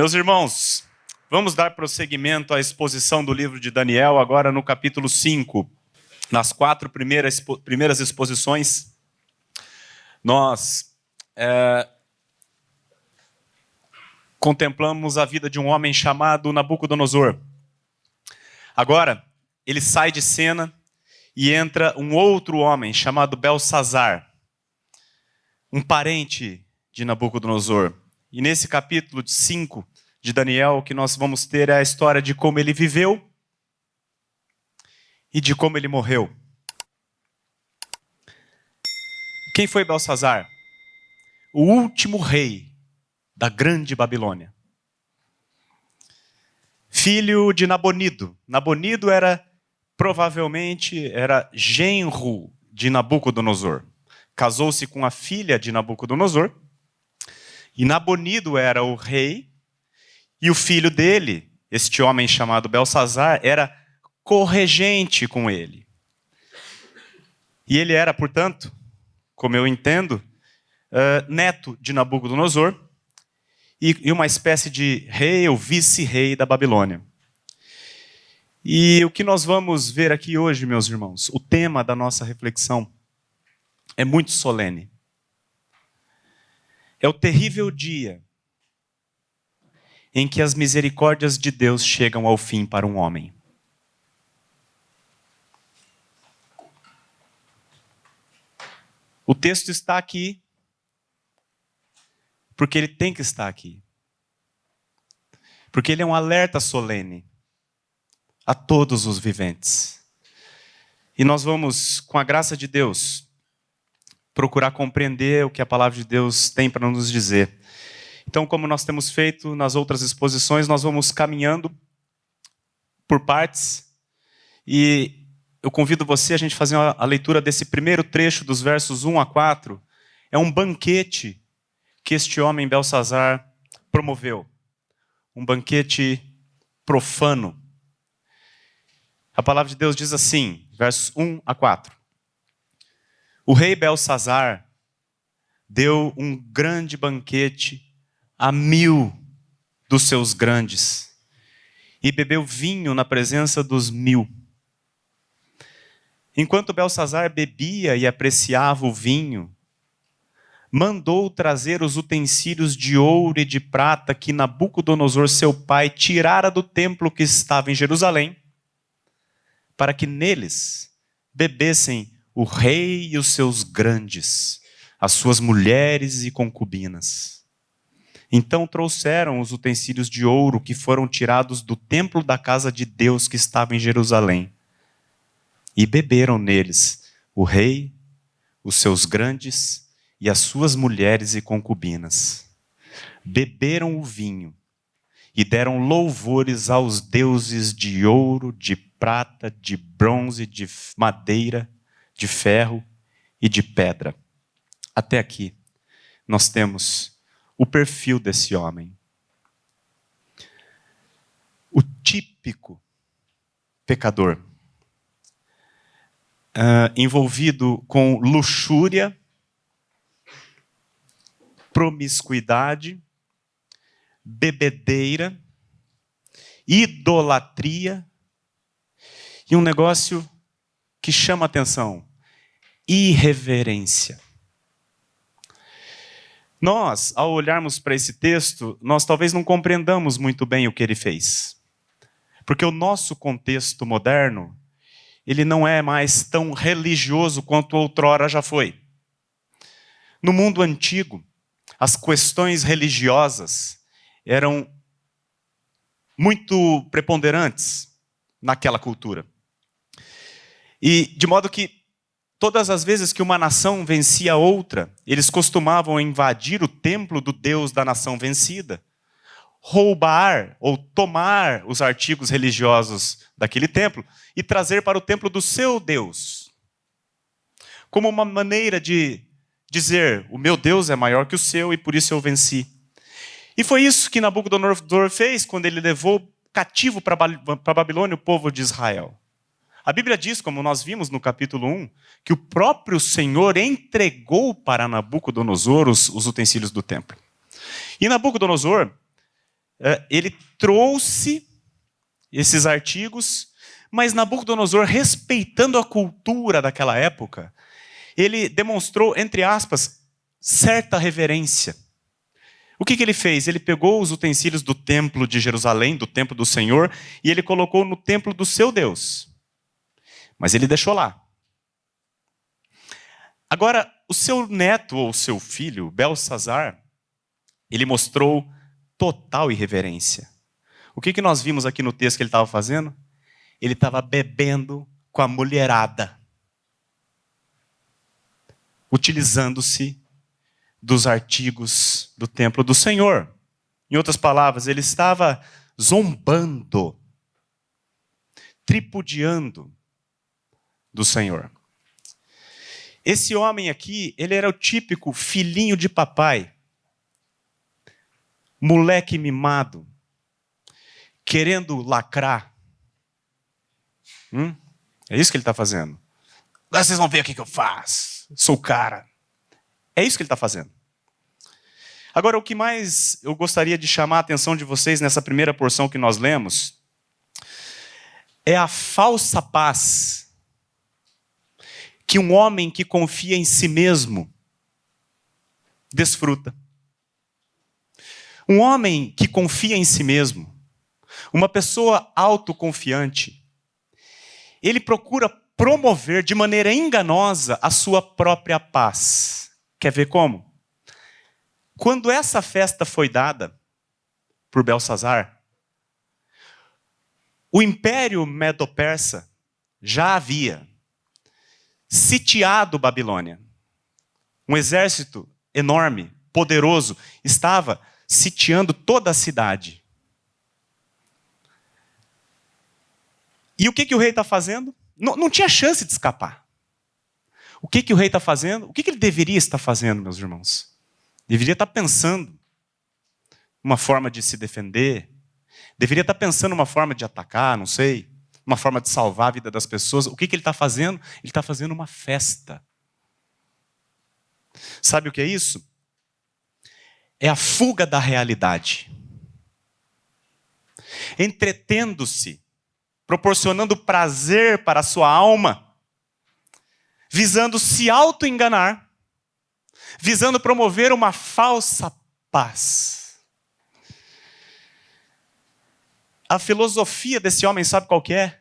Meus irmãos, vamos dar prosseguimento à exposição do livro de Daniel, agora no capítulo 5. Nas 4 primeiras exposições, nós contemplamos a vida de um homem chamado Nabucodonosor. Agora, ele sai de cena e entra um outro homem chamado Belsazar, um parente de Nabucodonosor. E nesse capítulo 5 de Daniel, o que nós vamos ter é a história de como ele viveu e de como ele morreu. Quem foi Belsazar? O último rei da grande Babilônia. Filho de Nabonido. Nabonido provavelmente era genro de Nabucodonosor. Casou-se com a filha de Nabucodonosor. E Nabonido era o rei. E o filho dele, este homem chamado Belsazar, era corregente com ele. E ele era, portanto, como eu entendo, neto de Nabucodonosor e uma espécie de rei ou vice-rei da Babilônia. E o que nós vamos ver aqui hoje, meus irmãos, o tema da nossa reflexão é muito solene. É o terrível dia em que as misericórdias de Deus chegam ao fim para um homem. O texto está aqui porque ele tem que estar aqui. Porque ele é um alerta solene a todos os viventes. E nós vamos, com a graça de Deus, procurar compreender o que a palavra de Deus tem para nos dizer. Então, como nós temos feito nas outras exposições, nós vamos caminhando por partes. E eu convido você a gente fazer a leitura desse primeiro trecho, dos versos 1 a 4. É um banquete que este homem, Belsazar, promoveu. Um banquete profano. A palavra de Deus diz assim, versos 1 a 4. O rei Belsazar deu um grande banquete a 1000 dos seus grandes e bebeu vinho na presença dos 1000. Enquanto Belsazar bebia e apreciava o vinho, mandou trazer os utensílios de ouro e de prata que Nabucodonosor, seu pai, tirara do templo que estava em Jerusalém, para que neles bebessem o rei e os seus grandes, as suas mulheres e concubinas. Então trouxeram os utensílios de ouro que foram tirados do templo da casa de Deus que estava em Jerusalém, e beberam neles o rei, os seus grandes e as suas mulheres e concubinas. Beberam o vinho e deram louvores aos deuses de ouro, de prata, de bronze, de madeira, de ferro e de pedra. Até aqui nós temos o perfil desse homem. O típico pecador. Envolvido com luxúria, promiscuidade, bebedeira, idolatria e um negócio que chama a atenção: irreverência. Nós, ao olharmos para esse texto, nós talvez não compreendamos muito bem o que ele fez. Porque o nosso contexto moderno, ele não é mais tão religioso quanto outrora já foi. No mundo antigo, as questões religiosas eram muito preponderantes naquela cultura. E de modo que todas as vezes que uma nação vencia outra, eles costumavam invadir o templo do Deus da nação vencida, roubar ou tomar os artigos religiosos daquele templo e trazer para o templo do seu Deus, como uma maneira de dizer: o meu Deus é maior que o seu e por isso eu venci. E foi isso que Nabucodonosor fez quando ele levou cativo para a Babilônia o povo de Israel. A Bíblia diz, como nós vimos no capítulo 1, que o próprio Senhor entregou para Nabucodonosor os utensílios do templo. E Nabucodonosor ele trouxe esses artigos, mas Nabucodonosor, respeitando a cultura daquela época, ele demonstrou, entre aspas, certa reverência. O que ele fez? Ele pegou os utensílios do templo de Jerusalém, do templo do Senhor, e ele colocou no templo do seu Deus. Mas ele deixou lá. Agora, o seu neto ou seu filho, Belsazar, ele mostrou total irreverência. O que nós vimos aqui no texto que ele estava fazendo? Ele estava bebendo com a mulherada, utilizando-se dos artigos do templo do Senhor. Em outras palavras, ele estava zombando, tripudiando do Senhor. Esse homem aqui, ele era o típico filhinho de papai, moleque mimado, querendo lacrar. É isso que ele está fazendo. Agora vocês vão ver o que eu faço. Sou o cara. É isso que ele está fazendo. Agora, o que mais eu gostaria de chamar a atenção de vocês nessa primeira porção que nós lemos é a falsa paz que um homem que confia em si mesmo desfruta. Um homem que confia em si mesmo, uma pessoa autoconfiante, ele procura promover de maneira enganosa a sua própria paz. Quer ver como? Quando essa festa foi dada por Belsazar, o Império Medo-Persa já havia sitiado Babilônia. Um exército enorme, poderoso, estava sitiando toda a cidade. E o que o rei está fazendo? Não tinha chance de escapar. O que o rei está fazendo? O que ele deveria estar fazendo, meus irmãos? Deveria estar pensando uma forma de se defender. Deveria estar pensando uma forma de atacar, não sei. Uma forma de salvar a vida das pessoas. O que ele está fazendo? Ele está fazendo uma festa. Sabe o que é isso? É a fuga da realidade. Entretendo-se, proporcionando prazer para a sua alma, visando se auto-enganar, visando promover uma falsa paz. A filosofia desse homem, sabe qual que é?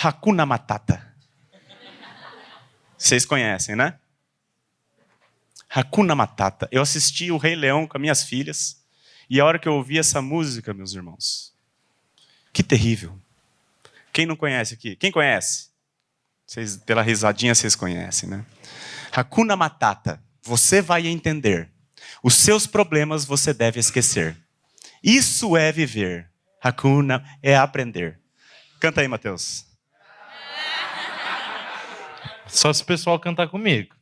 Hakuna Matata. Vocês conhecem, né? Hakuna Matata. Eu assisti o Rei Leão com as minhas filhas, e a hora que eu ouvi essa música, meus irmãos, que terrível. Quem não conhece aqui? Quem conhece? Vocês, pela risadinha vocês conhecem, né? Hakuna Matata. Você vai entender. Os seus problemas você deve esquecer. Isso é viver. Hakuna é aprender. Canta aí, Mateus. Só se o pessoal cantar comigo.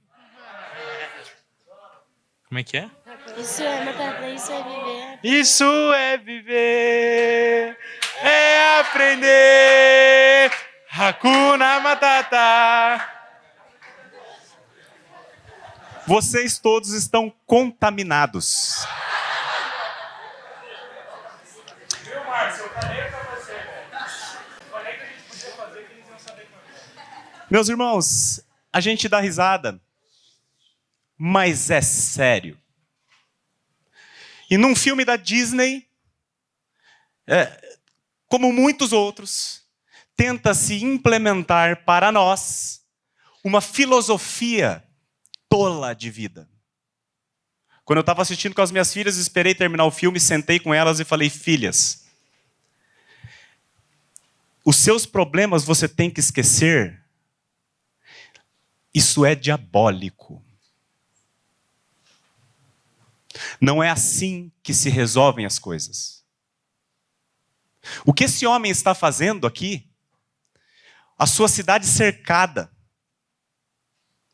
Como é que é? Isso é matata, isso é viver. Isso é viver, é aprender. Hakuna Matata. Vocês todos estão contaminados. Meus irmãos, a gente dá risada, mas é sério. E num filme da Disney, como muitos outros, tenta-se implementar para nós uma filosofia tola de vida. Quando eu estava assistindo com as minhas filhas, esperei terminar o filme, sentei com elas e falei: filhas, os seus problemas você tem que esquecer. Isso é diabólico. Não é assim que se resolvem as coisas. O que esse homem está fazendo aqui? A sua cidade cercada,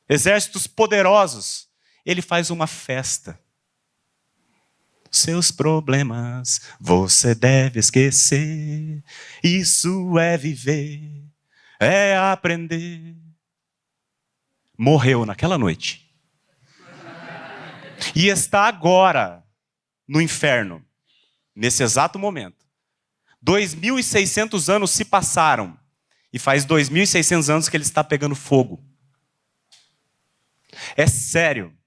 exércitos poderosos, ele faz uma festa. Seus problemas você deve esquecer. Isso é viver, é aprender. Morreu naquela noite. E está agora no inferno. nesse exato momento. 2.600 anos se passaram. E faz 2.600 anos que ele está pegando fogo. É sério.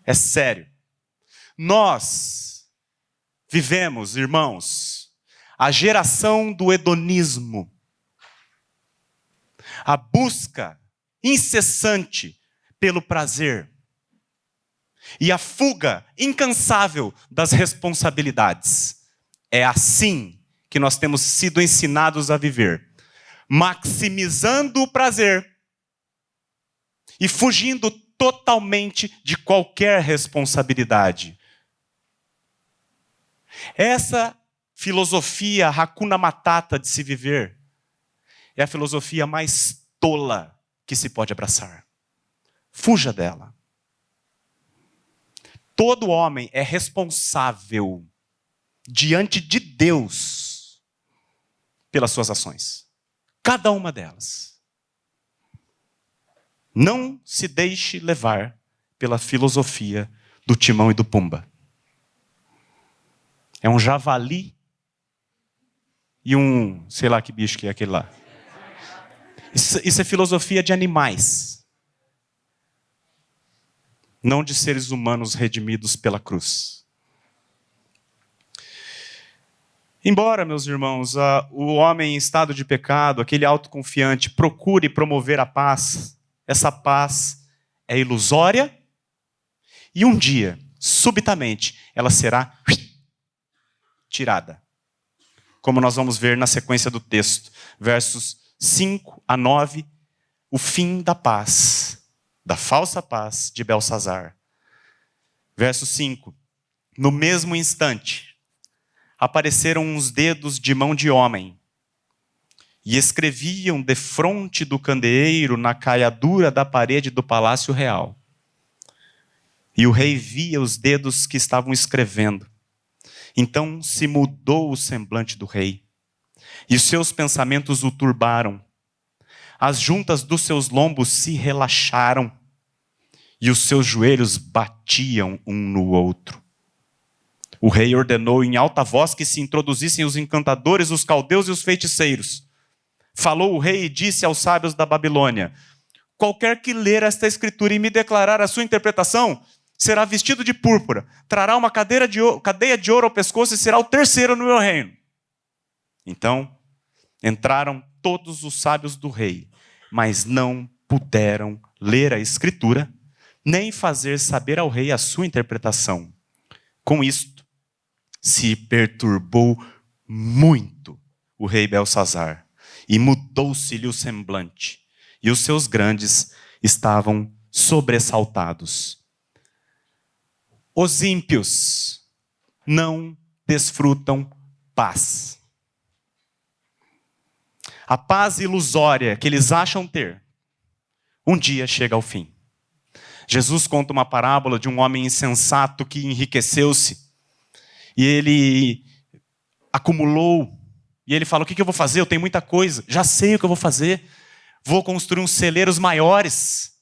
É sério. Nós vivemos, irmãos, a geração do hedonismo. A busca incessante pelo prazer. E a fuga incansável das responsabilidades. É assim que nós temos sido ensinados a viver. Maximizando o prazer e fugindo totalmente de qualquer responsabilidade. Essa filosofia Hakuna Matata de se viver é a filosofia mais tola que se pode abraçar. Fuja dela. Todo homem é responsável diante de Deus pelas suas ações. Cada uma delas. Não se deixe levar pela filosofia do Timão e do Pumba. É um javali e um, sei lá que bicho que é aquele lá. Isso é filosofia de animais. Não de seres humanos redimidos pela cruz. Embora, meus irmãos, o homem em estado de pecado, aquele autoconfiante, procure promover a paz, essa paz é ilusória e um dia, subitamente, ela será tirada. Como nós vamos ver na sequência do texto, versos 5 a 9, o fim da paz, da falsa paz de Belsazar. Verso 5, no mesmo instante, apareceram uns dedos de mão de homem e escreviam defronte do candeeiro na caiadura da parede do palácio real. E o rei via os dedos que estavam escrevendo. Então se mudou o semblante do rei, e os seus pensamentos o turbaram. As juntas dos seus lombos se relaxaram, e os seus joelhos batiam um no outro. O rei ordenou em alta voz que se introduzissem os encantadores, os caldeus e os feiticeiros. Falou o rei e disse aos sábios da Babilônia: qualquer que ler esta escritura e me declarar a sua interpretação, será vestido de púrpura, trará uma cadeia de ouro ao pescoço e será o terceiro no meu reino. Então, entraram todos os sábios do rei, mas não puderam ler a escritura, nem fazer saber ao rei a sua interpretação. Com isto, se perturbou muito o rei Belsazar, e mudou-se-lhe o semblante, e os seus grandes estavam sobressaltados. Os ímpios não desfrutam paz. A paz ilusória que eles acham ter, um dia chega ao fim. Jesus conta uma parábola de um homem insensato que enriqueceu-se, e ele acumulou, e ele fala: o que eu vou fazer? Eu tenho muita coisa, já sei o que eu vou fazer. Vou construir uns celeiros maiores,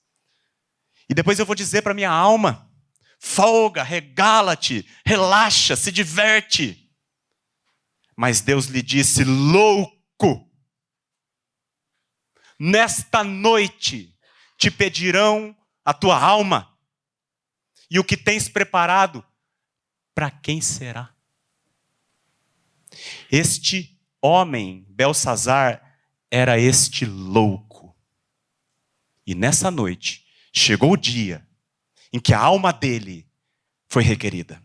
e depois eu vou dizer para minha alma: folga, regala-te, relaxa, se diverte. Mas Deus lhe disse: louco, nesta noite te pedirão a tua alma, e o que tens preparado, para quem será? Este homem, Belsazar, era este louco. E nessa noite, chegou o dia em que a alma dele foi requerida.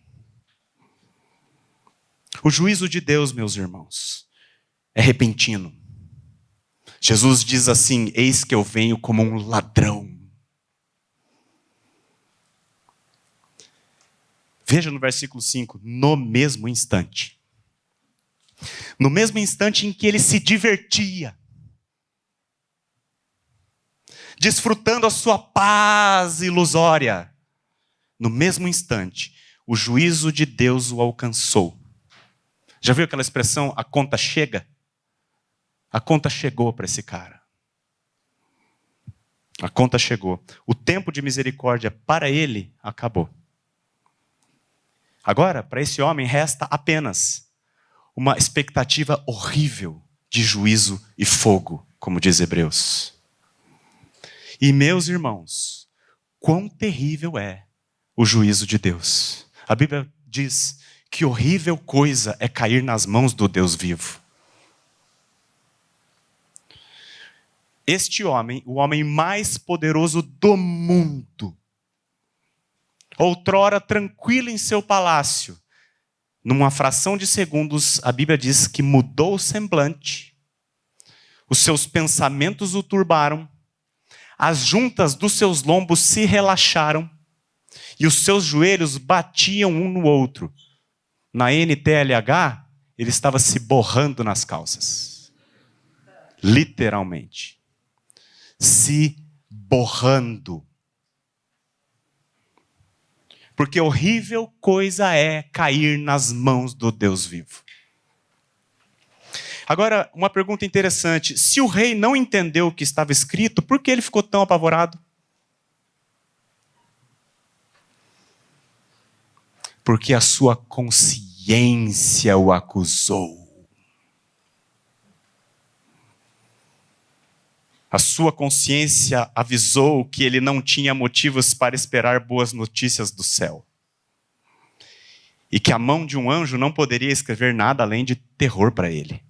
O juízo de Deus, meus irmãos, é repentino. Jesus diz assim: eis que eu venho como um ladrão. Veja no versículo 5, no mesmo instante. No mesmo instante em que ele se divertia, desfrutando a sua paz ilusória, no mesmo instante, o juízo de Deus o alcançou. Já viu aquela expressão, a conta chega? A conta chegou para esse cara. A conta chegou. O tempo de misericórdia para ele acabou. Agora, para esse homem, resta apenas uma expectativa horrível de juízo e fogo, como diz Hebreus. E, meus irmãos, quão terrível é o juízo de Deus. A Bíblia diz que horrível coisa é cair nas mãos do Deus vivo. Este homem, o homem mais poderoso do mundo, outrora tranquilo em seu palácio, numa fração de segundos, a Bíblia diz que mudou o semblante, os seus pensamentos o turbaram, as juntas dos seus lombos se relaxaram e os seus joelhos batiam um no outro. Na NTLH, ele estava se borrando nas calças. Literalmente. Se borrando. Porque horrível coisa é cair nas mãos do Deus vivo. Agora, uma pergunta interessante. Se o rei não entendeu o que estava escrito, por que ele ficou tão apavorado? Porque a sua consciência o acusou. A sua consciência avisou que ele não tinha motivos para esperar boas notícias do céu. E que a mão de um anjo não poderia escrever nada além de terror para ele.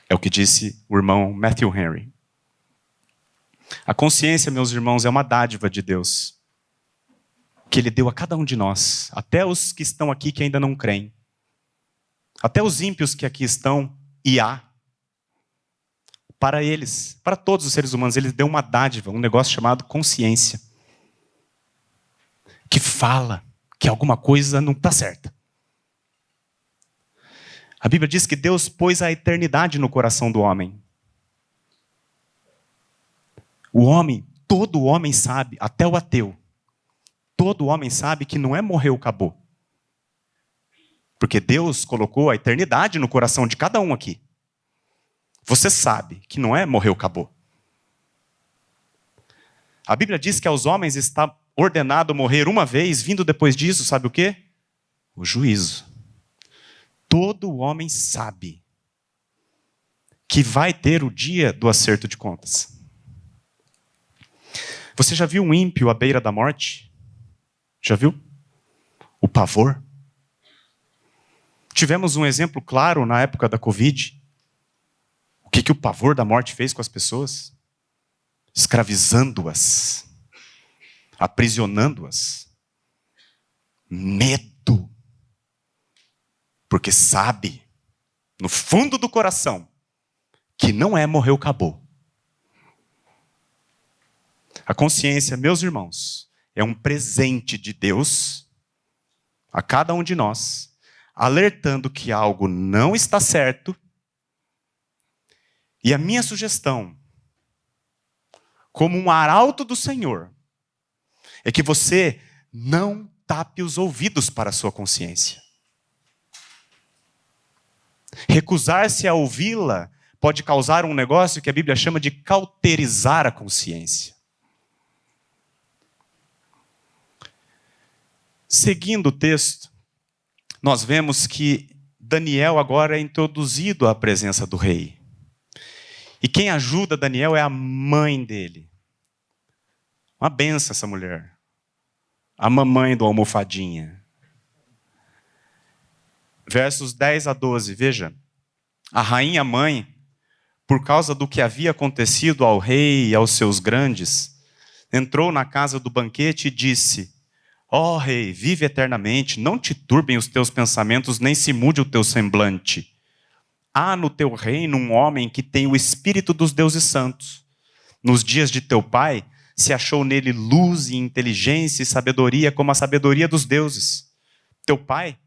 É o que disse o irmão Matthew Henry. A consciência, meus irmãos, é uma dádiva de Deus, que Ele deu a cada um de nós, até os que estão aqui que ainda não creem, até os ímpios que aqui estão, e há. Para eles, para todos os seres humanos, Ele deu uma dádiva, um negócio chamado consciência, que fala que alguma coisa não está certa. A Bíblia diz que Deus pôs a eternidade no coração do homem. O homem, todo homem sabe, até o ateu, todo homem sabe que não é morreu, acabou. Porque Deus colocou a eternidade no coração de cada um aqui. Você sabe que não é morreu, acabou. A Bíblia diz que aos homens está ordenado morrer uma vez, vindo depois disso, sabe o quê? O juízo. Todo homem sabe que vai ter o dia do acerto de contas. Você já viu um ímpio à beira da morte? Já viu? O pavor. Tivemos um exemplo claro na época da Covid. O que o pavor da morte fez com as pessoas? Escravizando-as, aprisionando-as. Medo. Porque sabe, no fundo do coração, que não é morreu, acabou. A consciência, meus irmãos, é um presente de Deus a cada um de nós, alertando que algo não está certo. E a minha sugestão, como um arauto do Senhor, é que você não tape os ouvidos para a sua consciência. Recusar-se a ouvi-la pode causar um negócio que a Bíblia chama de cauterizar a consciência. Seguindo o texto, nós vemos que Daniel agora é introduzido à presença do rei. E quem ajuda Daniel é a mãe dele. Uma benção essa mulher. A mamãe do almofadinha. Versos 10 a 12, veja. A rainha mãe, por causa do que havia acontecido ao rei e aos seus grandes, entrou na casa do banquete e disse: ó rei, vive eternamente, não te turbem os teus pensamentos, nem se mude o teu semblante. Há no teu reino um homem que tem o espírito dos deuses santos. Nos dias de teu pai, se achou nele luz e inteligência e sabedoria como a sabedoria dos deuses. Teu pai,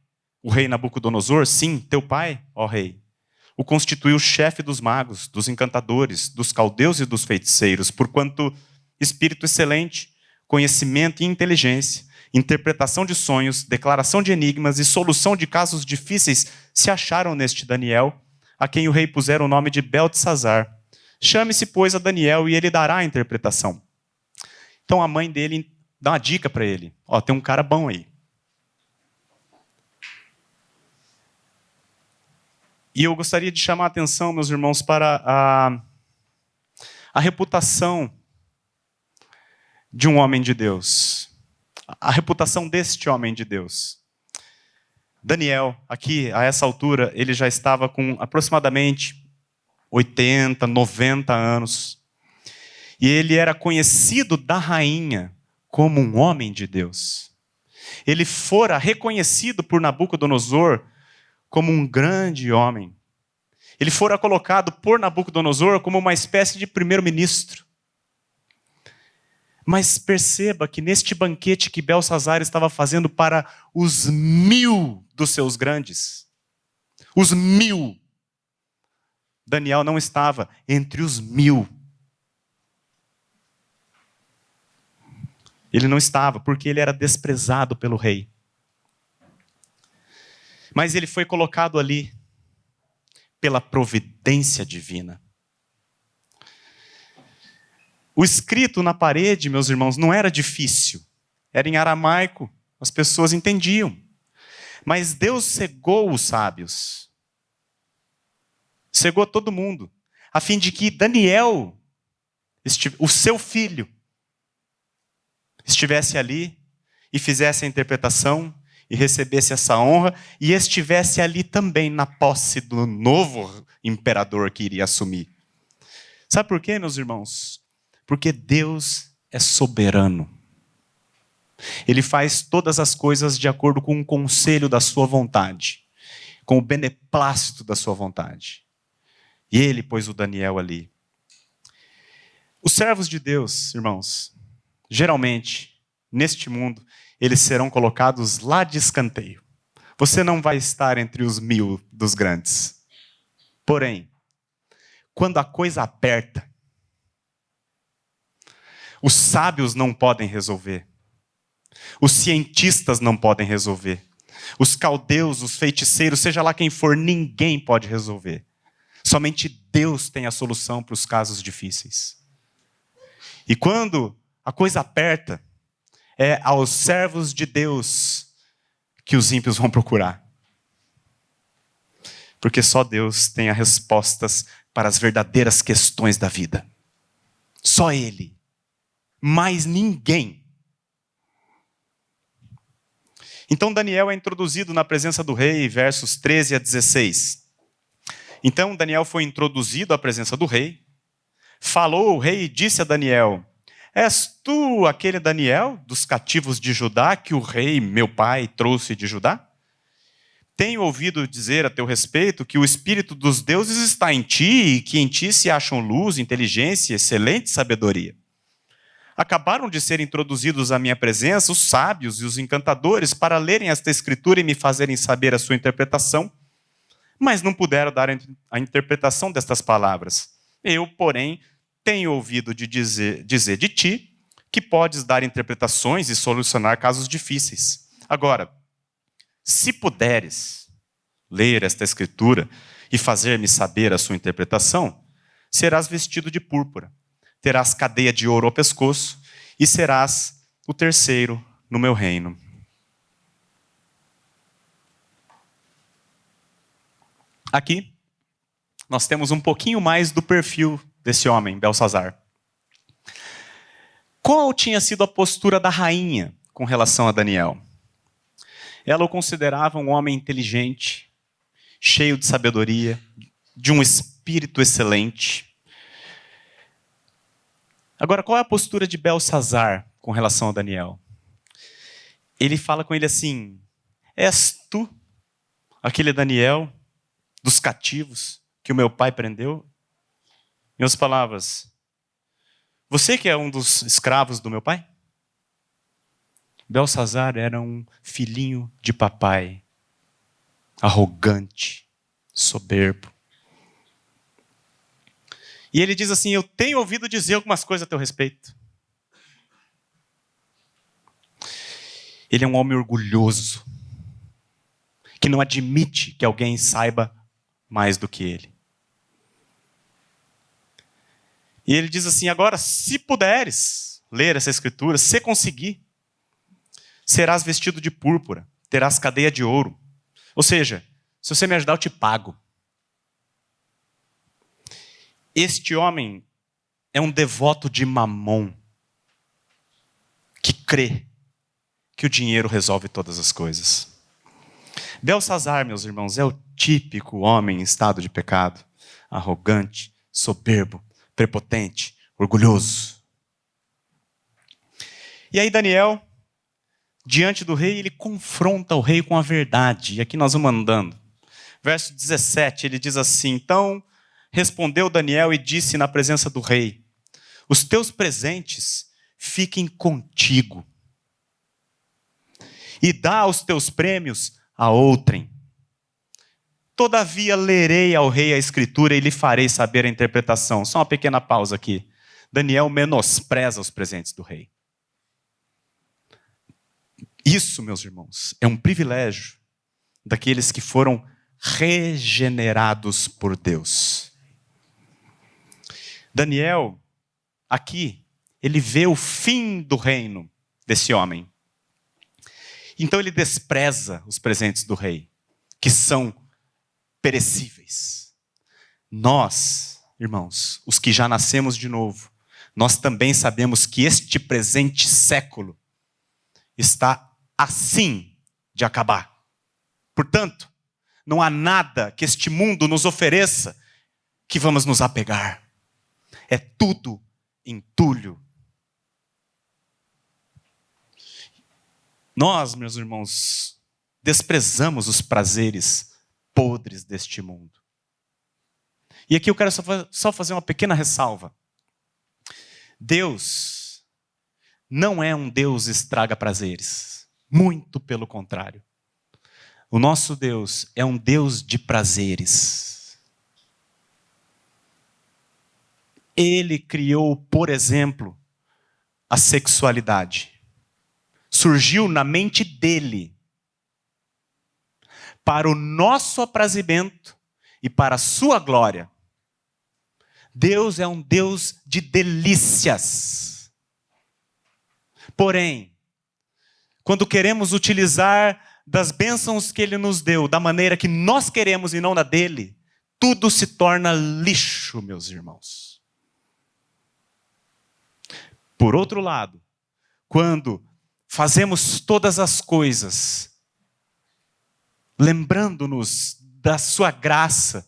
o rei Nabucodonosor, sim, teu pai, ó rei, o constituiu chefe dos magos, dos encantadores, dos caldeus e dos feiticeiros, porquanto espírito excelente, conhecimento e inteligência, interpretação de sonhos, declaração de enigmas e solução de casos difíceis se acharam neste Daniel, a quem o rei pusera o nome de Beltesazar. Chame-se, pois, a Daniel e ele dará a interpretação. Então a mãe dele dá uma dica para ele. Ó, tem um cara bom aí. E eu gostaria de chamar a atenção, meus irmãos, para a reputação de um homem de Deus. A reputação deste homem de Deus. Daniel, aqui, a essa altura, ele já estava com aproximadamente 80, 90 anos. E ele era conhecido da rainha como um homem de Deus. Ele fora reconhecido por Nabucodonosor como um grande homem. Ele fora colocado por Nabucodonosor como uma espécie de primeiro-ministro. Mas perceba que neste banquete que Belsazar estava fazendo para os 1000 dos seus grandes, os 1000, Daniel não estava entre os 1000. Ele não estava, porque ele era desprezado pelo rei. Mas ele foi colocado ali pela providência divina. O escrito na parede, meus irmãos, não era difícil. Era em aramaico, as pessoas entendiam. Mas Deus cegou os sábios. Cegou todo mundo, a fim de que Daniel, o seu filho, estivesse ali e fizesse a interpretação e recebesse essa honra e estivesse ali também na posse do novo imperador que iria assumir. Sabe por quê, meus irmãos? Porque Deus é soberano. Ele faz todas as coisas de acordo com o conselho da sua vontade, com o beneplácito da sua vontade. E ele pôs o Daniel ali. Os servos de Deus, irmãos, geralmente, neste mundo, eles serão colocados lá de escanteio. Você não vai estar entre os 1000 dos grandes. Porém, quando a coisa aperta, os sábios não podem resolver. Os cientistas não podem resolver. Os caldeus, os feiticeiros, seja lá quem for, ninguém pode resolver. Somente Deus tem a solução para os casos difíceis. E quando a coisa aperta, é aos servos de Deus que os ímpios vão procurar. Porque só Deus tem as respostas para as verdadeiras questões da vida. Só Ele. Mais ninguém. Então Daniel é introduzido na presença do rei, versos 13 a 16. Então Daniel foi introduzido à presença do rei. Falou o rei e disse a Daniel: És tu aquele Daniel dos cativos de Judá que o rei, meu pai, trouxe de Judá? Tenho ouvido dizer a teu respeito que o Espírito dos deuses está em ti e que em ti se acham luz, inteligência e excelente sabedoria. Acabaram de ser introduzidos à minha presença os sábios e os encantadores para lerem esta escritura e me fazerem saber a sua interpretação, mas não puderam dar a interpretação destas palavras. Eu, porém, tenho ouvido dizer de ti que podes dar interpretações e solucionar casos difíceis. Agora, se puderes ler esta escritura e fazer-me saber a sua interpretação, serás vestido de púrpura, terás cadeia de ouro ao pescoço e serás o terceiro no meu reino. Aqui, nós temos um pouquinho mais do perfil desse homem, Belsazar. Qual tinha sido a postura da rainha com relação a Daniel? Ela o considerava um homem inteligente, cheio de sabedoria, de um espírito excelente. Agora, qual é a postura de Belsazar com relação a Daniel? Ele fala com ele assim: és tu aquele Daniel dos cativos que o meu pai prendeu? Em outras palavras, você que é um dos escravos do meu pai? Belsazar era um filhinho de papai, arrogante, soberbo. E ele diz assim: eu tenho ouvido dizer algumas coisas a teu respeito. Ele é um homem orgulhoso, que não admite que alguém saiba mais do que ele. E ele diz assim: agora, se puderes ler essa escritura, se conseguir, serás vestido de púrpura, terás cadeia de ouro. Ou seja, se você me ajudar, eu te pago. Este homem é um devoto de Mamon, que crê que o dinheiro resolve todas as coisas. Belsazar, meus irmãos, é o típico homem em estado de pecado, arrogante, soberbo, prepotente, orgulhoso. E aí Daniel, diante do rei, ele confronta o rei com a verdade. E aqui nós vamos andando. Verso 17, ele diz assim: então respondeu Daniel e disse na presença do rei: os teus presentes fiquem contigo, e dá os teus prêmios a outrem. Todavia lerei ao rei a escritura e lhe farei saber a interpretação. Só uma pequena pausa aqui. Daniel menospreza os presentes do rei. Isso, meus irmãos, é um privilégio daqueles que foram regenerados por Deus. Daniel, aqui, ele vê o fim do reino desse homem. Então ele despreza os presentes do rei, que são perecíveis. Nós, irmãos, os que já nascemos de novo, nós também sabemos que este presente século está assim de acabar. Portanto, não há nada que este mundo nos ofereça que vamos nos apegar. É tudo entulho. Nós, meus irmãos, desprezamos os prazeres podres deste mundo. E aqui eu quero só fazer uma pequena ressalva. Deus não é um Deus estraga-prazeres. Muito pelo contrário. O nosso Deus é um Deus de prazeres. Ele criou, por exemplo, a sexualidade. Surgiu na mente dele, para o nosso aprazimento e para a sua glória. Deus é um Deus de delícias. Porém, quando queremos utilizar das bênçãos que Ele nos deu, da maneira que nós queremos e não na dele, tudo se torna lixo, meus irmãos. Por outro lado, quando fazemos todas as coisas, lembrando-nos da sua graça,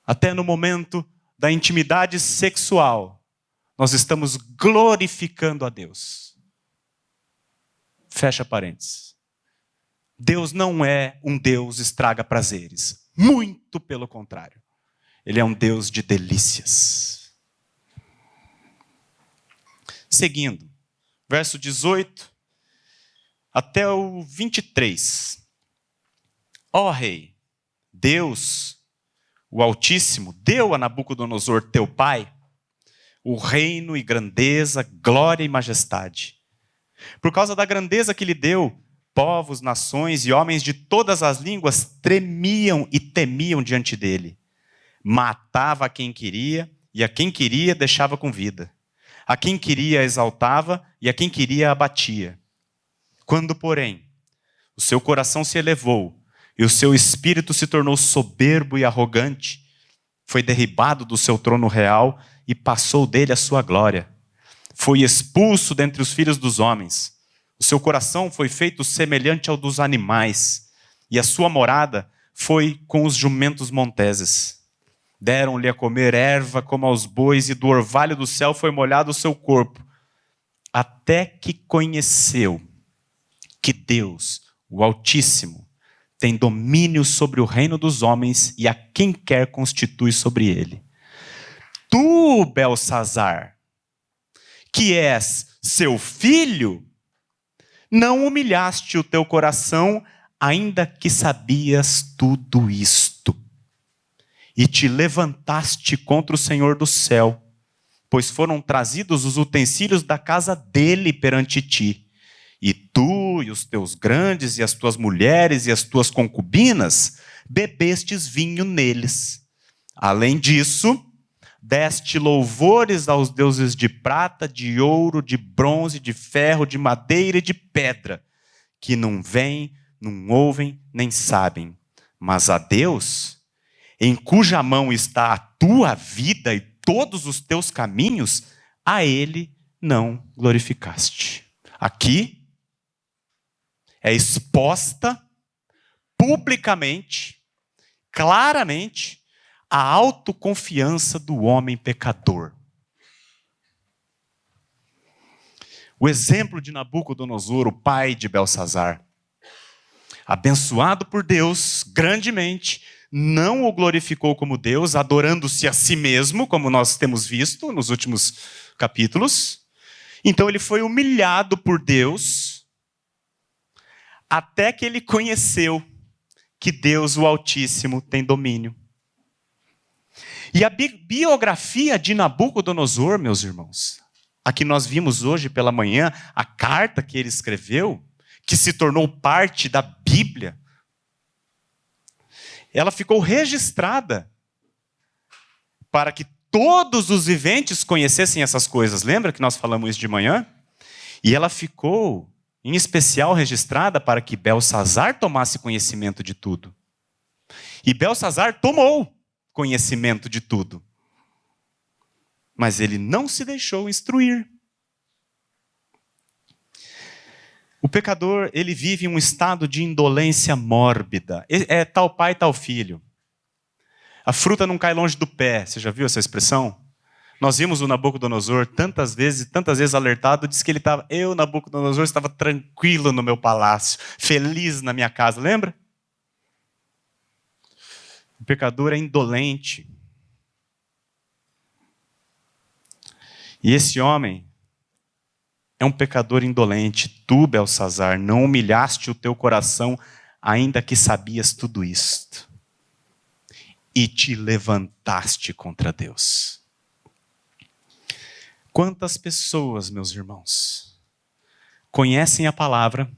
até no momento da intimidade sexual, nós estamos glorificando a Deus. Fecha parênteses. Deus não é um Deus estraga-prazeres. Muito pelo contrário. Ele é um Deus de delícias. Seguindo. Verso 18 até o 23. Ó rei, Deus, o Altíssimo, deu a Nabucodonosor, teu pai, o reino e grandeza, glória e majestade. Por causa da grandeza que lhe deu, povos, nações e homens de todas as línguas tremiam e temiam diante dele. Matava a quem queria e a quem queria deixava com vida. A quem queria exaltava e a quem queria abatia. Quando, porém, o seu coração se elevou e o seu espírito se tornou soberbo e arrogante, foi derribado do seu trono real e passou dele a sua glória. Foi expulso dentre os filhos dos homens. O seu coração foi feito semelhante ao dos animais, e a sua morada foi com os jumentos monteses. Deram-lhe a comer erva como aos bois, e do orvalho do céu foi molhado o seu corpo, até que conheceu que Deus, o Altíssimo, tem domínio sobre o reino dos homens e a quem quer constitui sobre ele. Tu, Belsazar, que és seu filho, não humilhaste o teu coração, ainda que sabias tudo isto. E te levantaste contra o Senhor do céu, pois foram trazidos os utensílios da casa dele perante ti. E tu e os teus grandes e as tuas mulheres e as tuas concubinas bebestes vinho neles. Além disso, deste louvores aos deuses de prata, de ouro, de bronze, de ferro, de madeira e de pedra, que não veem, não ouvem, nem sabem. Mas a Deus, em cuja mão está a tua vida e todos os teus caminhos, a ele não glorificaste. Aqui é exposta publicamente, claramente, a autoconfiança do homem pecador. O exemplo de Nabucodonosor, o pai de Belsazar, abençoado por Deus grandemente, não o glorificou como Deus, adorando-se a si mesmo, como nós temos visto nos últimos capítulos. Então ele foi humilhado por Deus, até que ele conheceu que Deus, o Altíssimo, tem domínio. E a biografia de Nabucodonosor, meus irmãos, a que nós vimos hoje pela manhã, a carta que ele escreveu, que se tornou parte da Bíblia, ela ficou registrada para que todos os viventes conhecessem essas coisas. Lembra que nós falamos isso de manhã? E ela ficou, em especial, registrada para que Belsazar tomasse conhecimento de tudo. E Belsazar tomou conhecimento de tudo. Mas ele não se deixou instruir. O pecador, ele vive em um estado de indolência mórbida. É tal pai, tal filho. A fruta não cai longe do pé. Você já viu essa expressão? Nós vimos o Nabucodonosor tantas vezes alertado, disse que eu, Nabucodonosor, estava tranquilo no meu palácio, feliz na minha casa, lembra? O pecador é indolente. E esse homem é um pecador indolente. Tu, Belsazar, não humilhaste o teu coração, ainda que sabias tudo isto. E te levantaste contra Deus. Quantas pessoas, meus irmãos, conhecem a palavra,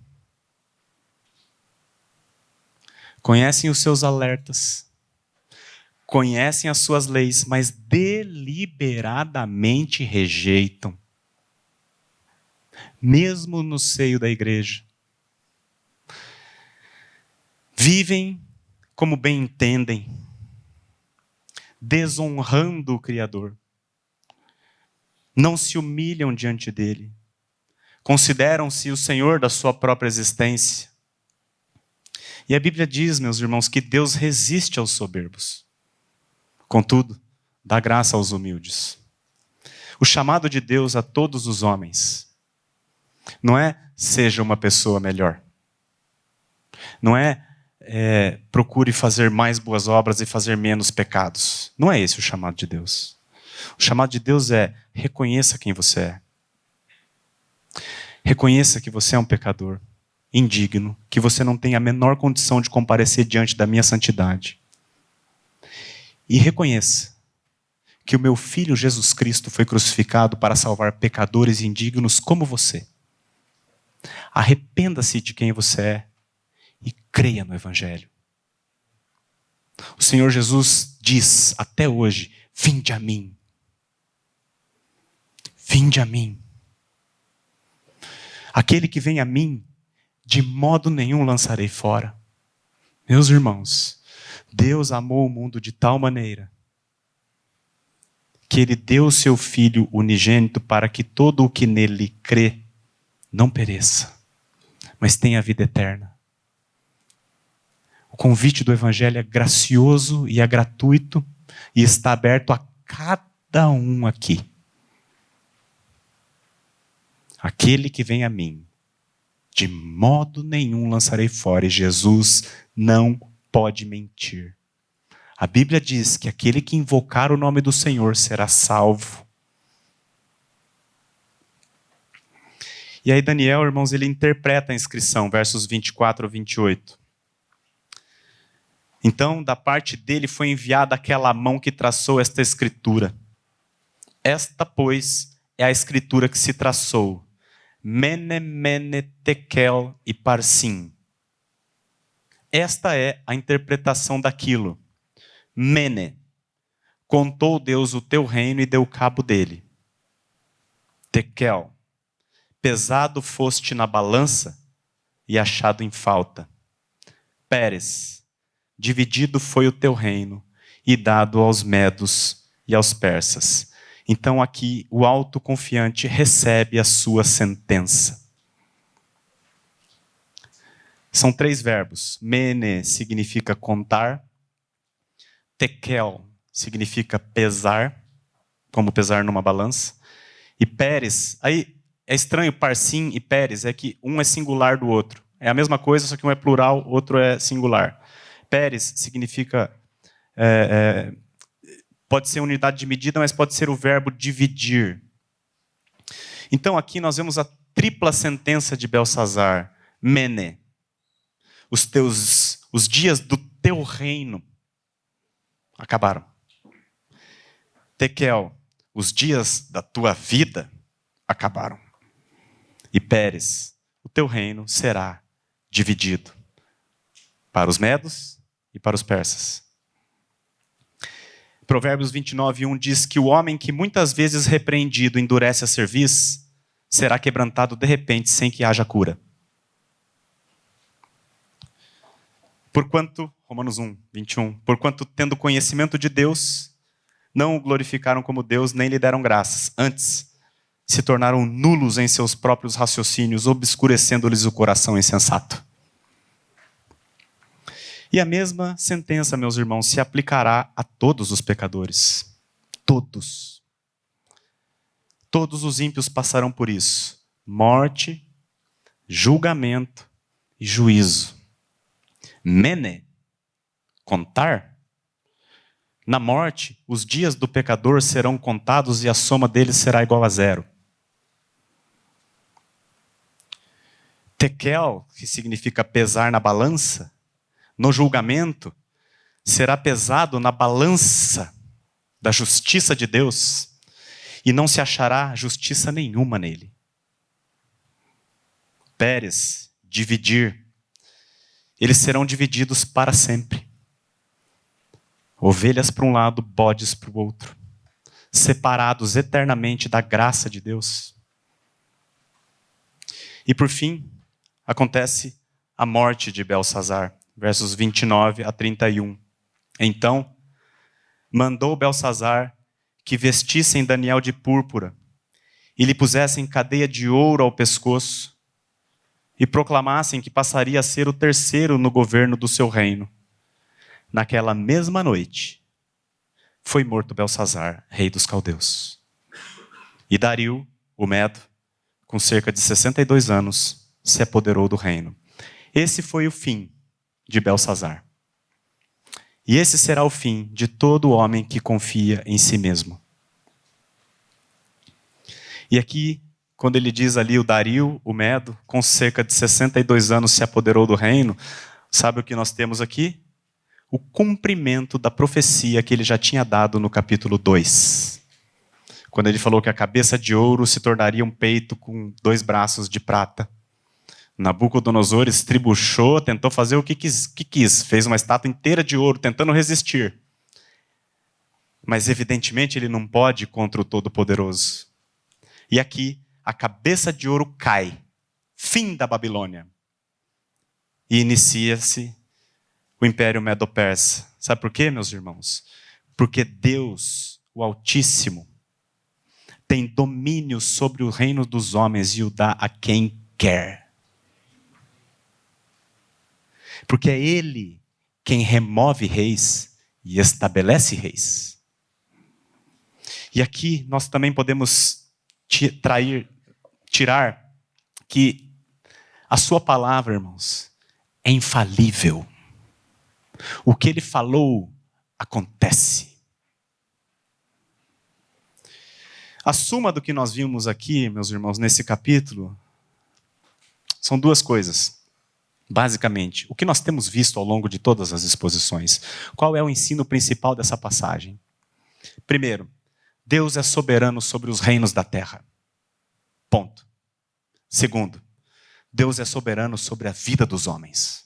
conhecem os seus alertas, conhecem as suas leis, mas deliberadamente rejeitam, mesmo no seio da igreja. Vivem como bem entendem, desonrando o Criador. Não se humilham diante dele. Consideram-se o Senhor da sua própria existência. E a Bíblia diz, meus irmãos, que Deus resiste aos soberbos. Contudo, dá graça aos humildes. O chamado de Deus a todos os homens não é seja uma pessoa melhor. Não é procure fazer mais boas obras e fazer menos pecados. Não é esse o chamado de Deus. O chamado de Deus é reconheça quem você é. Reconheça que você é um pecador, indigno, que você não tem a menor condição de comparecer diante da minha santidade. E reconheça que o meu Filho Jesus Cristo foi crucificado para salvar pecadores indignos como você. Arrependa-se de quem você é e creia no Evangelho. O Senhor Jesus diz até hoje, vinde a mim. Vinde a mim. Aquele que vem a mim, de modo nenhum lançarei fora. Meus irmãos, Deus amou o mundo de tal maneira que Ele deu o seu Filho unigênito para que todo o que nele crê não pereça, mas tenha vida eterna. O convite do Evangelho é gracioso e é gratuito e está aberto a cada um aqui. Aquele que vem a mim, de modo nenhum lançarei fora. E Jesus não pode mentir. A Bíblia diz que aquele que invocar o nome do Senhor será salvo. E aí Daniel, irmãos, ele interpreta a inscrição, versos 24 a 28. Então, da parte dele foi enviada aquela mão que traçou esta escritura. Esta, pois, é a escritura que se traçou. Mene, mene, tekel e parsim. Esta é a interpretação daquilo. Mene, contou Deus o teu reino e deu cabo dele. Tekel, pesado foste na balança e achado em falta. Pérez, dividido foi o teu reino e dado aos medos e aos persas. Então aqui o autoconfiante recebe a sua sentença. São 3 verbos. Mene significa contar. Tekel significa pesar, como pesar numa balança. E Pérez, aí é estranho parsim e Pérez, é que um é singular do outro. É a mesma coisa, só que um é plural, outro é singular. Pérez significa, pode ser unidade de medida, mas pode ser o verbo dividir. Então aqui nós vemos a tripla sentença de Belsazar. Mene, os dias do teu reino acabaram. Tekel, os dias da tua vida acabaram. E Pérez, o teu reino será dividido para os medos e para os persas. Provérbios 29:1 diz que o homem que muitas vezes repreendido endurece a cerviz, será quebrantado de repente sem que haja cura. Porquanto, Romanos 1:21, porquanto tendo conhecimento de Deus, não o glorificaram como Deus, nem lhe deram graças. Antes, se tornaram nulos em seus próprios raciocínios, obscurecendo-lhes o coração insensato. E a mesma sentença, meus irmãos, se aplicará a todos os pecadores. Todos. Todos os ímpios passarão por isso. Morte, julgamento e juízo. Mene, contar. Na morte, os dias do pecador serão contados e a soma deles será igual a 0. Tekel, que significa pesar na balança, no julgamento, será pesado na balança da justiça de Deus e não se achará justiça nenhuma nele. Pérez, dividir. Eles serão divididos para sempre. Ovelhas para um lado, bodes para o outro. Separados eternamente da graça de Deus. E por fim, acontece a morte de Belsazar. Versos 29-31. Então, mandou Belsazar que vestissem Daniel de púrpura e lhe pusessem cadeia de ouro ao pescoço e proclamassem que passaria a ser o 3º no governo do seu reino. Naquela mesma noite, foi morto Belsazar, rei dos caldeus. E Dario, o Medo, com cerca de 62 anos, se apoderou do reino. Esse foi o fim de Belsazar. E esse será o fim de todo homem que confia em si mesmo. E aqui, quando ele diz ali o Dario, o Medo, com cerca de 62 anos se apoderou do reino, sabe o que nós temos aqui? O cumprimento da profecia que ele já tinha dado no capítulo 2. Quando ele falou que a cabeça de ouro se tornaria um peito com 2 braços de prata. Nabucodonosor estribuchou, tentou fazer o que quis. Fez uma estátua inteira de ouro, tentando resistir. Mas evidentemente ele não pode contra o Todo-Poderoso. E aqui, a cabeça de ouro cai. Fim da Babilônia. E inicia-se o Império Medo-Persa. Sabe por quê, meus irmãos? Porque Deus, o Altíssimo, tem domínio sobre o reino dos homens e o dá a quem quer. Porque é Ele quem remove reis e estabelece reis. E aqui nós também podemos tirar que a sua palavra, irmãos, é infalível. O que Ele falou, acontece. A suma do que nós vimos aqui, meus irmãos, nesse capítulo, são 2 coisas. Basicamente, o que nós temos visto ao longo de todas as exposições. Qual é o ensino principal dessa passagem? Primeiro, Deus é soberano sobre os reinos da terra. Ponto. Segundo, Deus é soberano sobre a vida dos homens.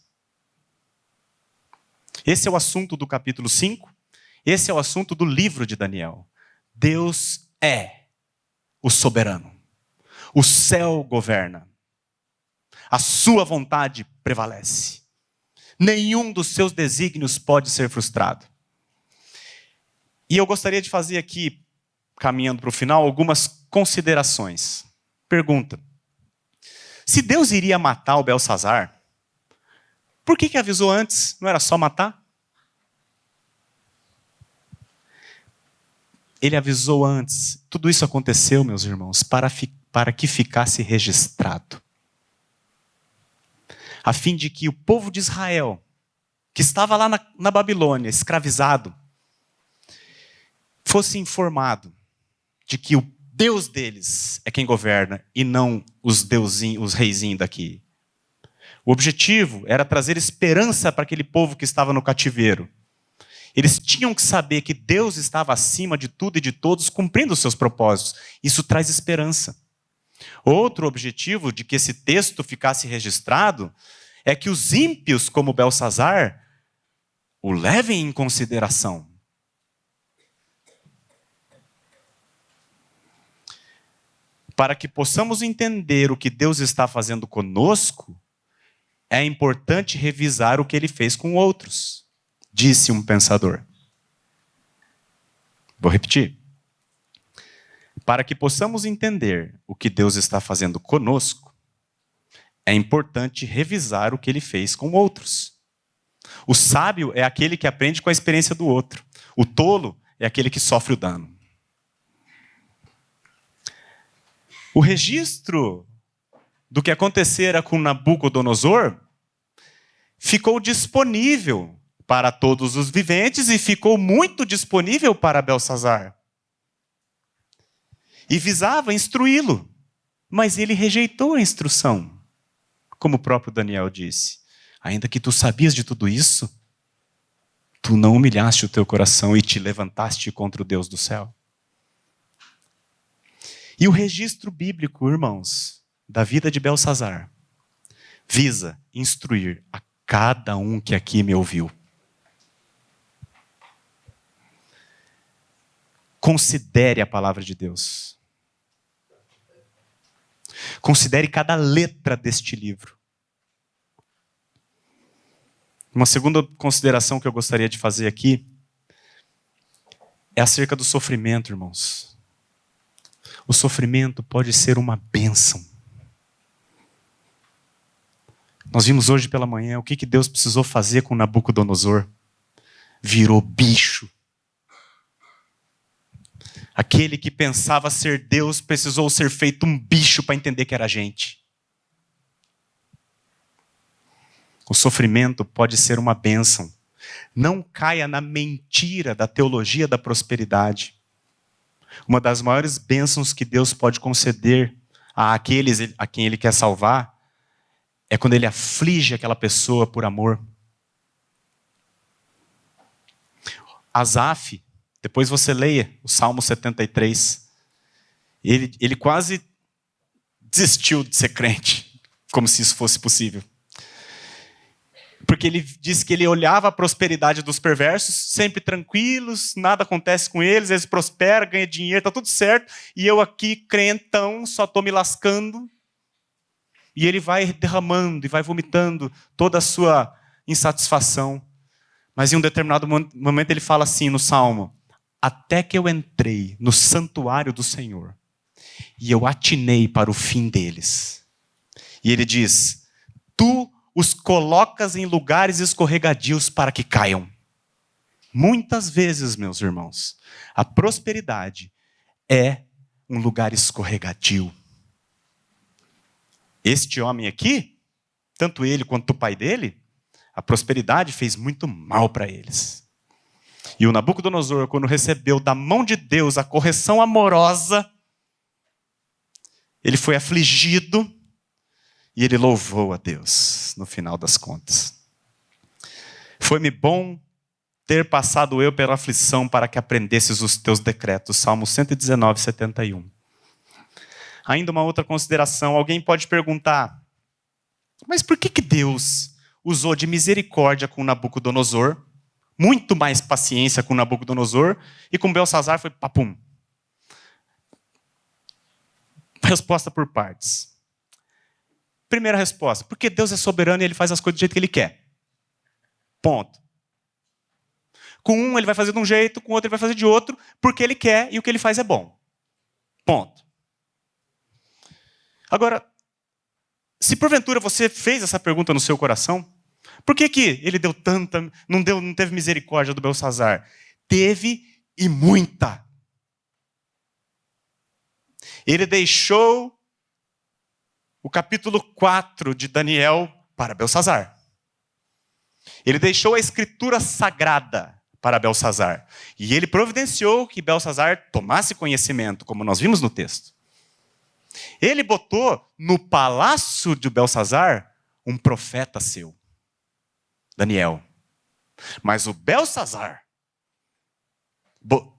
Esse é o assunto do capítulo 5. Esse é o assunto do livro de Daniel. Deus é o soberano. O céu governa. A sua vontade prevalece. Nenhum dos seus desígnios pode ser frustrado. E eu gostaria de fazer aqui, caminhando para o final, algumas considerações. Pergunta: se Deus iria matar o Beltsazar, por que avisou antes? Não era só matar? Ele avisou antes. Tudo isso aconteceu, meus irmãos, para que ficasse registrado. A fim de que o povo de Israel, que estava lá na Babilônia, escravizado, fosse informado de que o Deus deles é quem governa e não os reizinhos daqui. O objetivo era trazer esperança para aquele povo que estava no cativeiro. Eles tinham que saber que Deus estava acima de tudo e de todos, cumprindo os seus propósitos. Isso traz esperança. Outro objetivo de que esse texto ficasse registrado é que os ímpios, como Beltsazar, o levem em consideração. Para que possamos entender o que Deus está fazendo conosco, é importante revisar o que ele fez com outros, disse um pensador. Vou repetir. Para que possamos entender o que Deus está fazendo conosco, é importante revisar o que ele fez com outros. O sábio é aquele que aprende com a experiência do outro. O tolo é aquele que sofre o dano. O registro do que acontecera com Nabucodonosor ficou disponível para todos os viventes e ficou muito disponível para Beltsazar. E visava instruí-lo, mas ele rejeitou a instrução. Como o próprio Daniel disse, ainda que tu sabias de tudo isso, tu não humilhaste o teu coração e te levantaste contra o Deus do céu. E o registro bíblico, irmãos, da vida de Beltsazar, visa instruir a cada um que aqui me ouviu. Considere a palavra de Deus. Considere cada letra deste livro. Uma segunda consideração que eu gostaria de fazer aqui é acerca do sofrimento, irmãos. O sofrimento pode ser uma bênção. Nós vimos hoje pela manhã o que Deus precisou fazer com Nabucodonosor. Virou bicho. Aquele que pensava ser Deus precisou ser feito um bicho para entender que era gente. O sofrimento pode ser uma bênção. Não caia na mentira da teologia da prosperidade. Uma das maiores bênçãos que Deus pode conceder àqueles a quem Ele quer salvar é quando Ele aflige aquela pessoa por amor. Asaf, depois você leia o Salmo 73. Ele quase desistiu de ser crente, como se isso fosse possível. Porque ele disse que ele olhava a prosperidade dos perversos, sempre tranquilos, nada acontece com eles, eles prosperam, ganham dinheiro, está tudo certo, e eu aqui, crentão, só estou me lascando. E ele vai derramando e vai vomitando toda a sua insatisfação. Mas em um determinado momento ele fala assim no Salmo: até que eu entrei no santuário do Senhor, e eu atinei para o fim deles. E ele diz: tu os colocas em lugares escorregadios para que caiam. Muitas vezes, meus irmãos, a prosperidade é um lugar escorregadio. Este homem aqui, tanto ele quanto o pai dele, a prosperidade fez muito mal para eles. E o Nabucodonosor, quando recebeu da mão de Deus a correção amorosa, ele foi afligido e ele louvou a Deus no final das contas. Foi-me bom ter passado eu pela aflição para que aprendesses os teus decretos. Salmo 119, 71. Ainda uma outra consideração. Alguém pode perguntar: mas por que Deus usou de misericórdia com Nabucodonosor, muito mais paciência com Nabucodonosor, e com Beltsazar foi papum? Resposta por partes. Primeira resposta: porque Deus é soberano e Ele faz as coisas do jeito que Ele quer. Ponto. Com um ele vai fazer de um jeito, com o outro ele vai fazer de outro, porque ele quer e o que ele faz é bom. Ponto. Agora, se porventura você fez essa pergunta no seu coração, por que que ele deu tanta, não teve misericórdia do Beltsazar? Teve e muita. Ele deixou o capítulo 4 de Daniel para Beltsazar. Ele deixou a escritura sagrada para Beltsazar. E ele providenciou que Beltsazar tomasse conhecimento, como nós vimos no texto. Ele botou no palácio de Beltsazar um profeta seu, Daniel. Mas o Beltsazar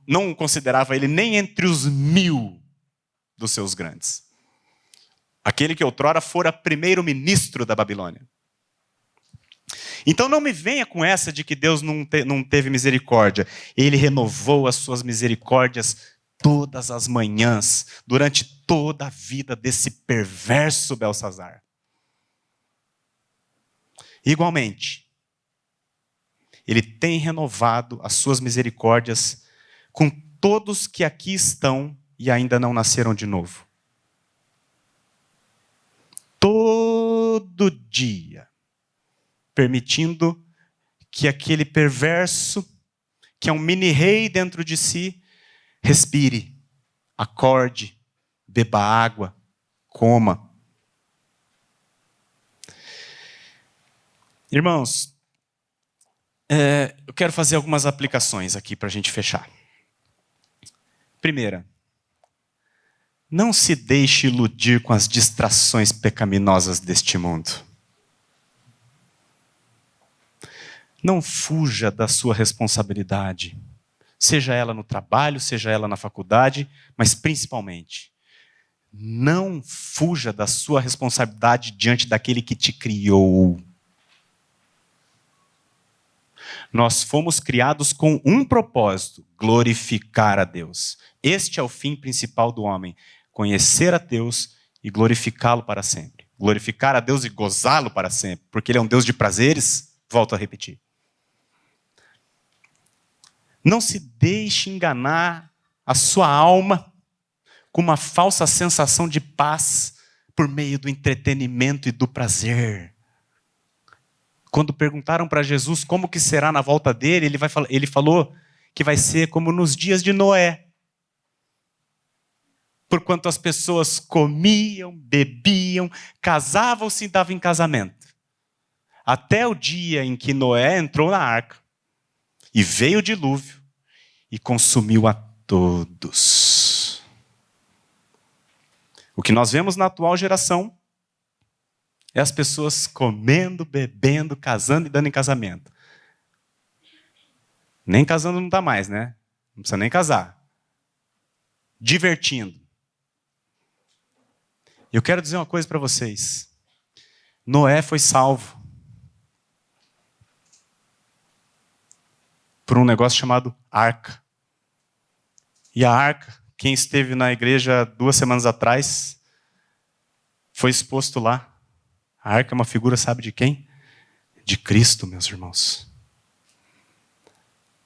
não considerava ele nem entre os 1000 dos seus grandes. Aquele que outrora fora primeiro-ministro da Babilônia. Então não me venha com essa de que Deus não teve misericórdia. Ele renovou as suas misericórdias todas as manhãs, durante toda a vida desse perverso Beltsazar. Igualmente, ele tem renovado as suas misericórdias com todos que aqui estão e ainda não nasceram de novo. Todo dia, permitindo que aquele perverso, que é um mini-rei dentro de si, respire, acorde, beba água, coma. Irmãos, eu quero fazer algumas aplicações aqui para a gente fechar. Primeira, não se deixe iludir com as distrações pecaminosas deste mundo. Não fuja da sua responsabilidade, seja ela no trabalho, seja ela na faculdade, mas principalmente, não fuja da sua responsabilidade diante daquele que te criou. Nós fomos criados com um propósito: glorificar a Deus. Este é o fim principal do homem: conhecer a Deus e glorificá-lo para sempre. Glorificar a Deus e gozá-lo para sempre, porque Ele é um Deus de prazeres. Volto a repetir. Não se deixe enganar a sua alma com uma falsa sensação de paz por meio do entretenimento e do prazer. Quando perguntaram para Jesus como que será na volta dele, ele falou que vai ser como nos dias de Noé. Porquanto as pessoas comiam, bebiam, casavam-se e davam em casamento. Até o dia em que Noé entrou na arca e veio o dilúvio e consumiu a todos. O que nós vemos na atual geração é as pessoas comendo, bebendo, casando e dando em casamento. Nem casando não dá mais, né? Não precisa nem casar. Divertindo. Eu quero dizer uma coisa para vocês. Noé foi salvo por um negócio chamado arca. E a arca, quem esteve na igreja 2 semanas atrás, foi exposto lá. A arca é uma figura, sabe de quem? De Cristo, meus irmãos.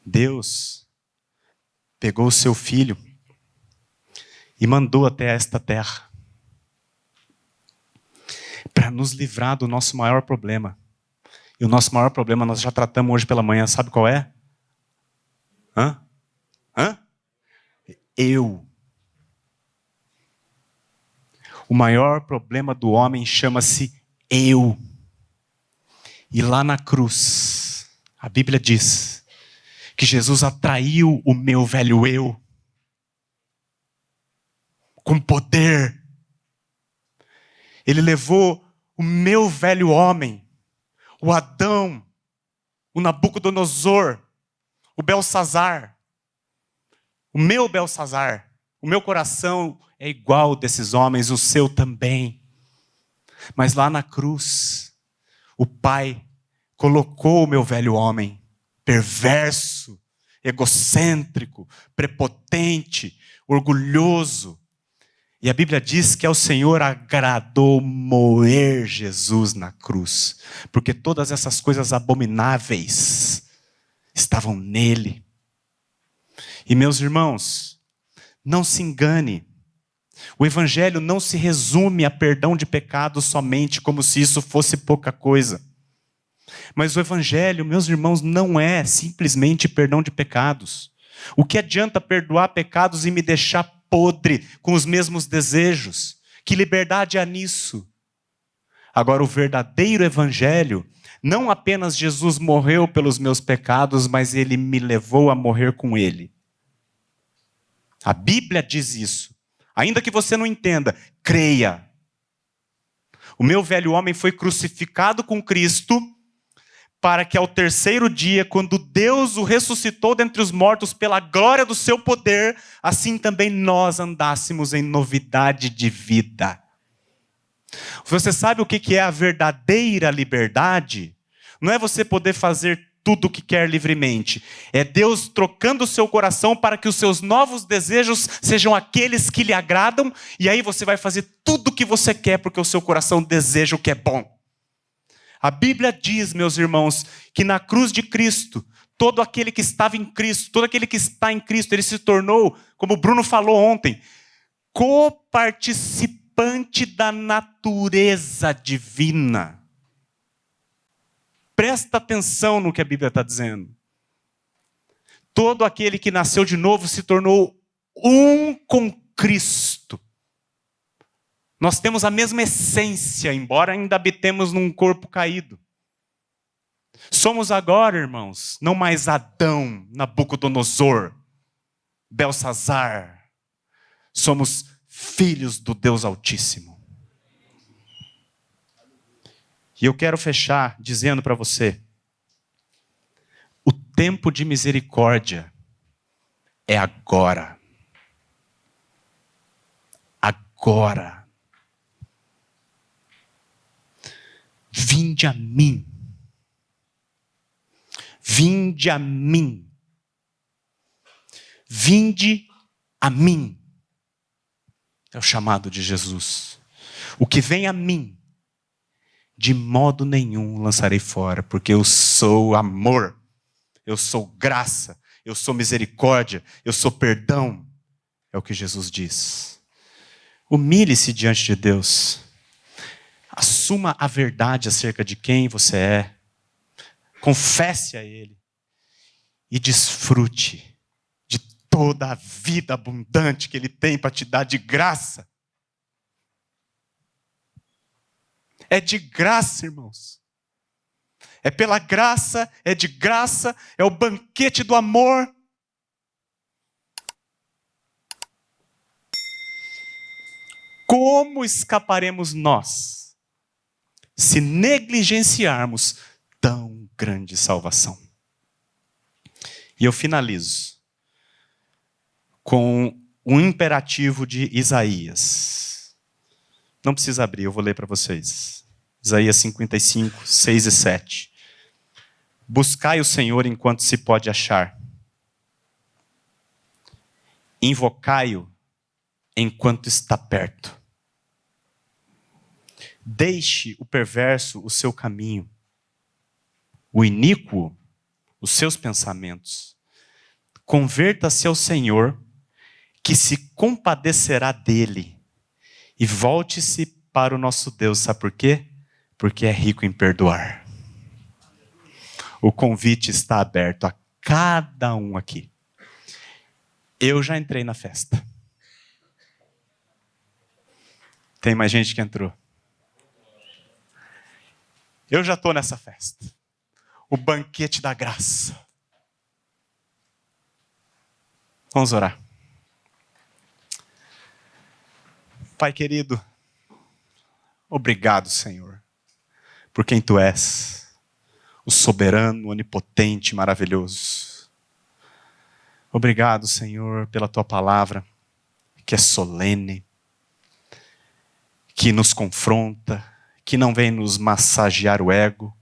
Deus pegou o seu filho e mandou até esta terra para nos livrar do nosso maior problema. E o nosso maior problema nós já tratamos hoje pela manhã, sabe qual é? Eu. O maior problema do homem chama-se eu. E lá na cruz, a Bíblia diz que Jesus atraiu o meu velho eu com poder. Ele levou o meu velho homem, o Adão, o Nabucodonosor, o Beltsazar, o meu Beltsazar. O meu coração é igual desses homens, o seu também. Mas lá na cruz, o Pai colocou o meu velho homem, perverso, egocêntrico, prepotente, orgulhoso. E a Bíblia diz que ao Senhor agradou moer Jesus na cruz, porque todas essas coisas abomináveis estavam nele. E meus irmãos, não se engane. O evangelho não se resume a perdão de pecados somente, como se isso fosse pouca coisa. Mas o evangelho, meus irmãos, não é simplesmente perdão de pecados. O que adianta perdoar pecados e me deixar podre com os mesmos desejos? Que liberdade há nisso? Agora, o verdadeiro evangelho, não apenas Jesus morreu pelos meus pecados, mas ele me levou a morrer com ele. A Bíblia diz isso. Ainda que você não entenda, creia. O meu velho homem foi crucificado com Cristo para que ao terceiro dia, quando Deus o ressuscitou dentre os mortos pela glória do seu poder, assim também nós andássemos em novidade de vida. Você sabe o que é a verdadeira liberdade? Não é você poder fazer tudo o que quer livremente. É Deus trocando o seu coração para que os seus novos desejos sejam aqueles que lhe agradam, e aí você vai fazer tudo o que você quer, porque o seu coração deseja o que é bom. A Bíblia diz, meus irmãos, que na cruz de Cristo, todo aquele que estava em Cristo, todo aquele que está em Cristo, ele se tornou, como o Bruno falou ontem, coparticipante da natureza divina. Presta atenção no que a Bíblia está dizendo. Todo aquele que nasceu de novo se tornou um com Cristo. Nós temos a mesma essência, embora ainda habitemos num corpo caído. Somos agora, irmãos, não mais Adão, Nabucodonosor, Belsazar. Somos filhos do Deus Altíssimo. E eu quero fechar dizendo para você, o tempo de misericórdia é agora. Agora. Vinde a mim. Vinde a mim. Vinde a mim. É o chamado de Jesus. O que vem a mim, de modo nenhum lançarei fora, porque eu sou amor, eu sou graça, eu sou misericórdia, eu sou perdão. É o que Jesus diz. Humilhe-se diante de Deus. Assuma a verdade acerca de quem você é. Confesse a Ele. E desfrute de toda a vida abundante que Ele tem para te dar de graça. É de graça, irmãos. É pela graça, é de graça, é o banquete do amor. Como escaparemos nós se negligenciarmos tão grande salvação? E eu finalizo com um imperativo de Isaías. Não precisa abrir, eu vou ler para vocês. Isaías 55, 6 e 7. Buscai o Senhor enquanto se pode achar. Invocai-o enquanto está perto. Deixe o perverso o seu caminho, o iníquo os seus pensamentos. Converta-se ao Senhor, que se compadecerá dele, e volte-se para o nosso Deus. Sabe por quê? Porque é rico em perdoar. O convite está aberto a cada um aqui. Eu já entrei na festa. Tem mais gente que entrou. Eu já estou nessa festa. O banquete da graça. Vamos orar. Pai querido, obrigado, Senhor, por quem Tu és, o soberano, onipotente, maravilhoso. Obrigado, Senhor, pela Tua palavra, que é solene, que nos confronta, que não vem nos massagear o ego,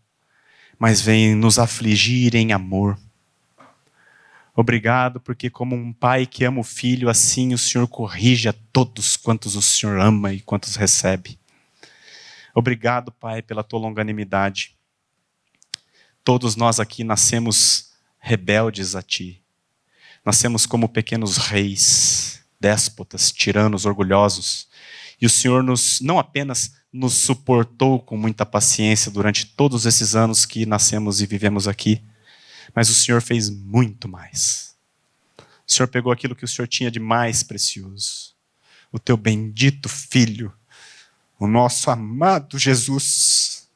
mas vem nos afligir em amor. Obrigado, porque como um pai que ama o filho, assim o Senhor corrige a todos quantos o Senhor ama e quantos recebe. Obrigado, Pai, pela Tua longanimidade. Todos nós aqui nascemos rebeldes a ti. Nascemos como pequenos reis, déspotas, tiranos, orgulhosos. E o Senhor não apenas nos suportou com muita paciência durante todos esses anos que nascemos e vivemos aqui, mas o Senhor fez muito mais. O Senhor pegou aquilo que o Senhor tinha de mais precioso, o teu bendito Filho, o nosso amado Jesus,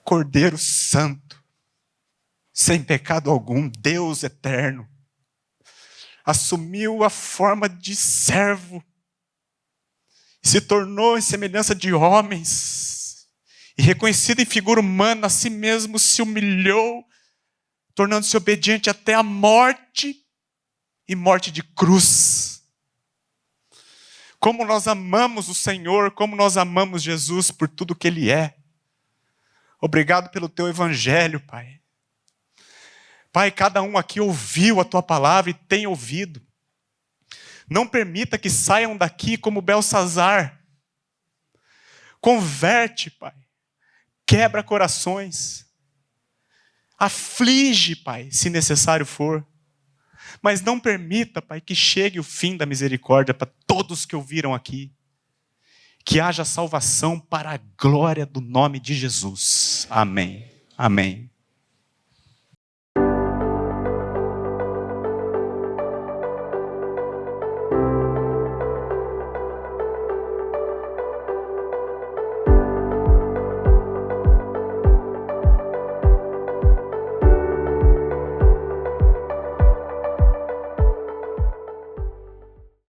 Cordeiro Santo, sem pecado algum, Deus eterno, assumiu a forma de servo, se tornou em semelhança de homens, e reconhecido em figura humana, a si mesmo se humilhou, tornando-se obediente até a morte, e morte de cruz. Como nós amamos o Senhor, como nós amamos Jesus por tudo que Ele é. Obrigado pelo Teu Evangelho, Pai. Pai, cada um aqui ouviu a Tua palavra e tem ouvido. Não permita que saiam daqui como Belsazar. Converte, Pai. Quebra corações. Aflige, Pai, se necessário for. Mas não permita, Pai, que chegue o fim da misericórdia para todos que ouviram aqui. Que haja salvação para a glória do nome de Jesus. Amém. Amém.